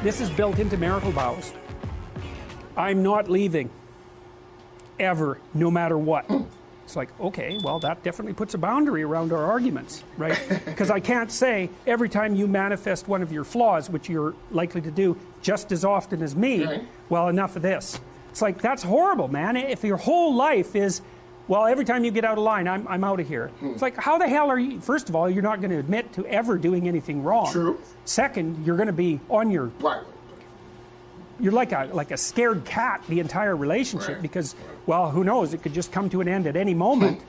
This is built into marital vows. I'm not leaving, ever, no matter what. It's like, okay, well, that definitely puts a boundary around our arguments, right? Because I can't say every time you manifest one of your flaws, which you're likely to do just as often as me, right, well, enough of this. It's like, that's horrible, man. If your whole life is, well, every time you get out of line, I'm out of here. It's like, how the hell are you? First of all, you're not going to admit to ever doing anything wrong. True. Second, you're going to be on your... Right. You're like a scared cat the entire relationship, right, because, well, who knows? It could just come to an end at any moment.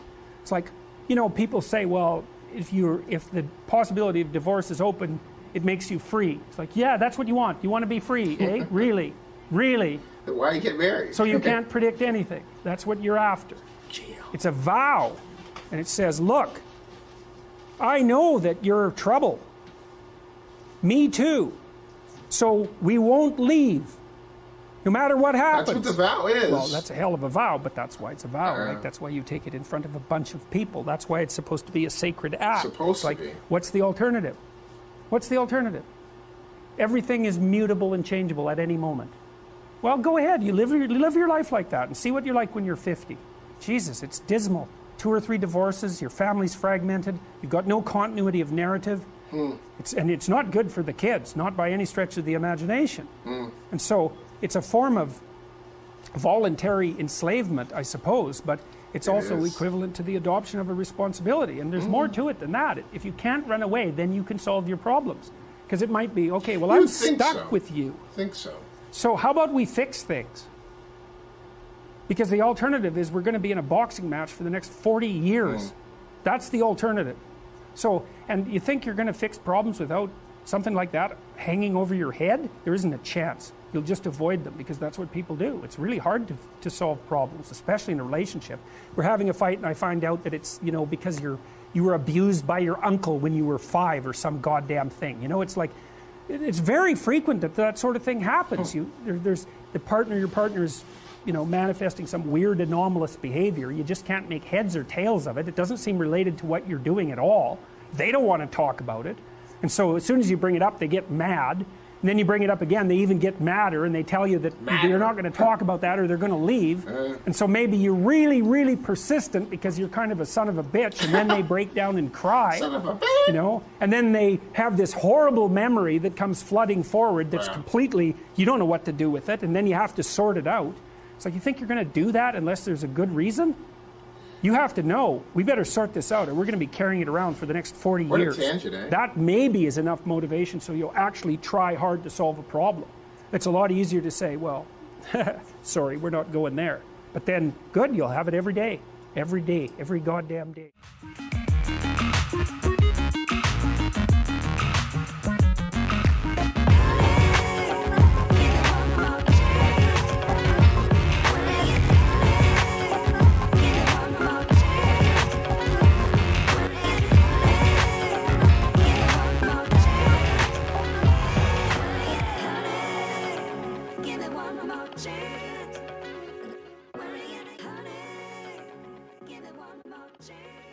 It's like, you know, people say, well, if the possibility of divorce is open, it makes you free. It's like, yeah, that's what you want. You want to be free, eh? Really? Really? Why you get married? So you can't predict anything. That's what you're after. It's a vow. And it says, look, I know that you're trouble. Me too. So we won't leave, no matter what happens. That's what the vow is. Well, that's a hell of a vow, but that's why it's a vow, right? That's why you take it in front of a bunch of people. That's why it's supposed to be a sacred act. Supposed to be. What's the alternative? What's the alternative? Everything is mutable and changeable at any moment. Well, go ahead. You live your life like that and see what you're like when you're 50. Jesus, it's dismal. 2 or 3 divorces, your family's fragmented, you've got no continuity of narrative. And it's not good for the kids, not by any stretch of the imagination. And so it's a form of voluntary enslavement, I suppose, but it's also equivalent to the adoption of a responsibility. And there's more to it than that. If you can't run away, then you can solve your problems. Because it might be, okay, well, I'm stuck with you. I think so. So how about we fix things? Because the alternative is we're going to be in a boxing match for the next 40 years. That's the alternative. So, and you think you're going to fix problems without something like that hanging over your head? There isn't a chance. You'll just avoid them because that's what people do. It's really hard to solve problems, especially in a relationship. We're having a fight and I find out that it's, you know, because you were abused by your uncle when you were 5 or some goddamn thing. You know, it's like, it's very frequent that that sort of thing happens. There's your partner's, you know, manifesting some weird anomalous behavior. You just can't make heads or tails of it. It doesn't seem related to what you're doing at all. They don't want to talk about it. And so as soon as you bring it up, they get mad. And then you bring it up again, they even get madder, and they tell you that you're not going to talk about that or they're going to leave. And so maybe you're really, really persistent because you're kind of a son of a bitch, and then they break down and cry. Son of a bitch! You know? And then they have this horrible memory that comes flooding forward that's completely, you don't know what to do with it, and then you have to sort it out. It's like, you think you're going to do that unless there's a good reason? You have to know, we better sort this out or we're going to be carrying it around for the next 40 years. What a tangent, eh? That maybe is enough motivation so you'll actually try hard to solve a problem. It's a lot easier to say, well, sorry, we're not going there. But then, good, you'll have it every day, every goddamn day.